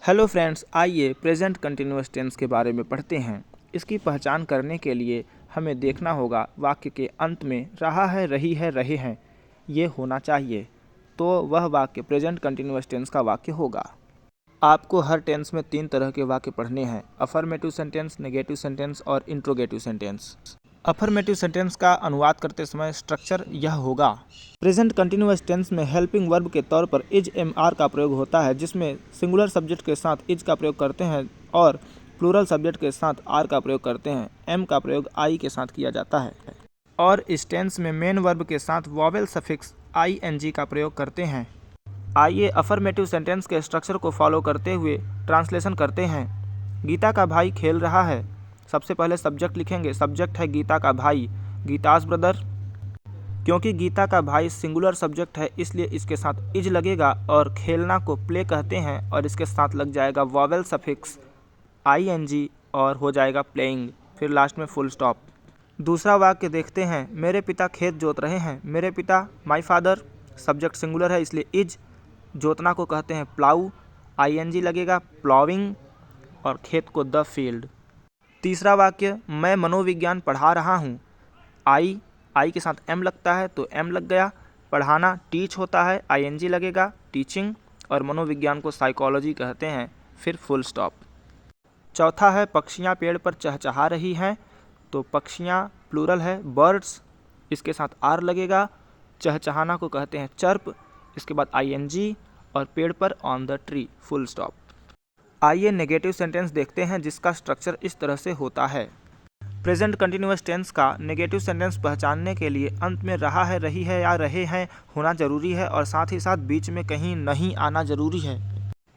Hello friends, आइए present continuous tense के बारे में पढ़ते हैं। इसकी पहचान करने के लिए हमें देखना होगा वाक्य के अंत में रहा है, रही है, रहे हैं ये होना चाहिए, तो वह वाक्य प्रेजेंट कंटिन्यूअस टेंस का वाक्य होगा। आपको हर टेंस में 3 तरह के वाक्य पढ़ने हैं: अफर्मेटिव सेंटेंस, नेगेटिव सेंटेंस और इंट्रोगेटिव सेंटेंस। अफर्मेटिव सेंटेंस का अनुवाद करते समय स्ट्रक्चर यह होगा। प्रेजेंट कंटिन्यूअस टेंस में हेल्पिंग वर्ब के तौर पर इज एम आर का प्रयोग होता है, जिसमें सिंगुलर सब्जेक्ट के साथ इज का प्रयोग करते हैं और प्लूरल सब्जेक्ट के साथ आर का प्रयोग करते हैं। एम का प्रयोग आई के साथ किया जाता है और इस टेंस में मेन वर्ब के साथ vowel suffix I N G का प्रयोग करते हैं। आइए अफर्मेटिव सेंटेंस के स्ट्रक्चर को फॉलो करते हुए ट्रांसलेशन करते हैं। गीता का भाई खेल रहा है। सबसे पहले सब्जेक्ट लिखेंगे। सब्जेक्ट है गीता का भाई, गीतास ब्रदर। क्योंकि गीता का भाई सिंगुलर सब्जेक्ट है, इसलिए इसके साथ इज लगेगा और खेलना को प्ले कहते हैं और इसके साथ लग जाएगा vowel suffix I N G और हो जाएगा प्लेइंग, फिर लास्ट में फुल स्टॉप। दूसरा वाक्य देखते हैं। मेरे पिता खेत जोत रहे हैं। मेरे पिता माई फादर, सब्जेक्ट सिंगुलर है इसलिए इज, जोतना को कहते हैं प्लाऊ, आई एन जी लगेगा प्लॉविंग और खेत को द फील्ड। तीसरा वाक्य, मैं मनोविज्ञान पढ़ा रहा हूँ। आई के साथ एम लगता है तो एम लग गया। पढ़ाना टीच होता है, आई एन जी लगेगा टीचिंग, और मनोविज्ञान को साइकोलॉजी कहते हैं, फिर फुल स्टॉप। चौथा है पक्षियाँ पेड़ पर चहचहा रही हैं। तो पक्षियाँ प्लूरल है, बर्ड्स, इसके साथ आर लगेगा। चहचहाना को कहते हैं चर्प, इसके बाद आई एन जी और पेड़ पर on the tree, full stop. आइए नेगेटिव सेंटेंस देखते हैं जिसका स्ट्रक्चर इस तरह से होता है। प्रेजेंट कंटिन्यूअस टेंस का नेगेटिव सेंटेंस पहचानने के लिए अंत में रहा है, रही है या रहे हैं होना जरूरी है और साथ ही साथ बीच में कहीं नहीं आना जरूरी है।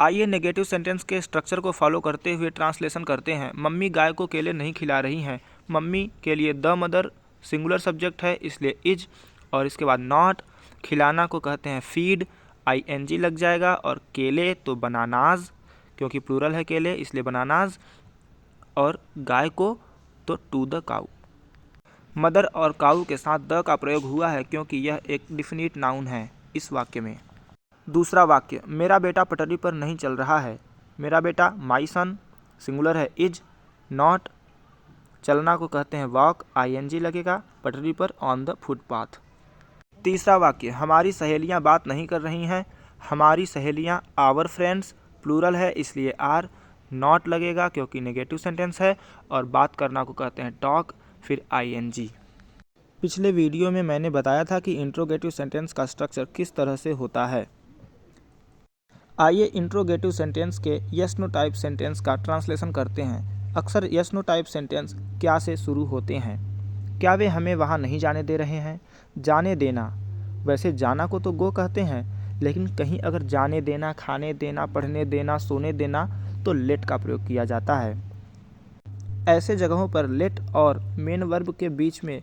आइए नेगेटिव सेंटेंस के स्ट्रक्चर को फॉलो करते हुए ट्रांसलेशन करते हैं। मम्मी गाय को केले नहीं खिला रही हैं। मम्मी के लिए द मदर सिंगुलर सब्जेक्ट है इसलिए इज, और इसके बाद नॉट। खिलाना को कहते हैं फीड, आई एन जी लग जाएगा, और केले तो बनानाज, क्योंकि प्लूरल है केले इसलिए बनानाज, और गाय को तो टू द काऊ। मदर और काऊ के साथ द का प्रयोग हुआ है क्योंकि यह एक डिफिनिट नाउन है इस वाक्य में। दूसरा वाक्य, मेरा बेटा पटरी पर नहीं चल रहा है। मेरा बेटा माई सन, सिंगुलर है इज, नॉट। चलना को कहते हैं वॉक, आई एन जी लगेगा पटरी पर ऑन द फुटपाथ। तीसरा वाक्य, हमारी सहेलियां बात नहीं कर रही हैं। हमारी सहेलियां आवर फ्रेंड्स, प्लूरल है इसलिए आर, नॉट लगेगा क्योंकि नेगेटिव सेंटेंस है, और बात करना को कहते हैं टॉक, फिर आई एन जी। पिछले वीडियो में मैंने बताया था कि इंट्रोगेटिव सेंटेंस का स्ट्रक्चर किस तरह से होता है। आइए इंट्रोगेटिव सेंटेंस के यस नो टाइप सेंटेंस का ट्रांसलेशन करते हैं। अक्सर यस नो टाइप सेंटेंस क्या से शुरू होते हैं? क्या वे हमें वहाँ नहीं जाने दे रहे हैं? जाने देना, वैसे जाना को तो गो कहते हैं, लेकिन कहीं अगर जाने देना, खाने देना, पढ़ने देना, सोने देना तो लेट का प्रयोग किया जाता है। ऐसे जगहों पर लेट और मेन वर्ब के बीच में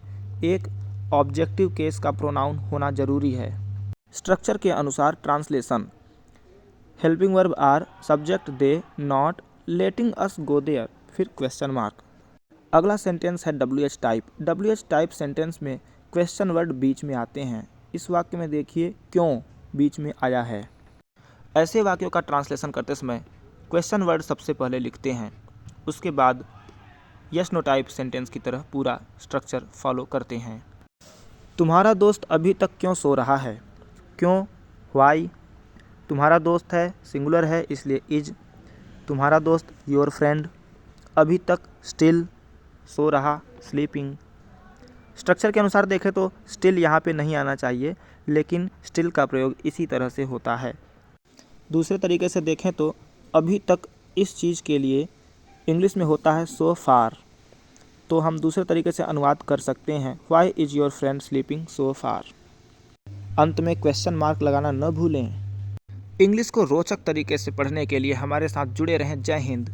एक ऑब्जेक्टिव केस का प्रोनाउन होना जरूरी है। स्ट्रक्चर के अनुसार translation. Helping verb are, subject they, not, letting us go there, फिर क्वेश्चन मार्क। अगला सेंटेंस है W H type. W H type sentence में क्वेश्चन वर्ड बीच में आते हैं। इस वाक्य में देखिए क्यों बीच में आया है। ऐसे वाक्यों का ट्रांसलेशन करते समय क्वेश्चन वर्ड सबसे पहले लिखते हैं, उसके बाद यस नो टाइप सेंटेंस की तरह पूरा स्ट्रक्चर फॉलो करते हैं। तुम्हारा दोस्त अभी तक क्यों सो रहा है? क्यों, वाई। तुम्हारा दोस्त है, सिंगुलर है इसलिए इज। तुम्हारा दोस्त योर फ्रेंड, अभी तक स्टिल, सो रहा स्लीपिंग। स्ट्रक्चर के अनुसार देखें तो स्टिल यहाँ पे नहीं आना चाहिए, लेकिन स्टिल का प्रयोग इसी तरह से होता है। दूसरे तरीके से देखें तो अभी तक इस चीज़ के लिए इंग्लिश में होता है सो फार, तो हम दूसरे तरीके से अनुवाद कर सकते हैं why is your friend sleeping so far. अंत में क्वेश्चन मार्क लगाना न भूलें। इंग्लिश को रोचक तरीके से पढ़ने के लिए हमारे साथ जुड़े रहें। जय हिंद।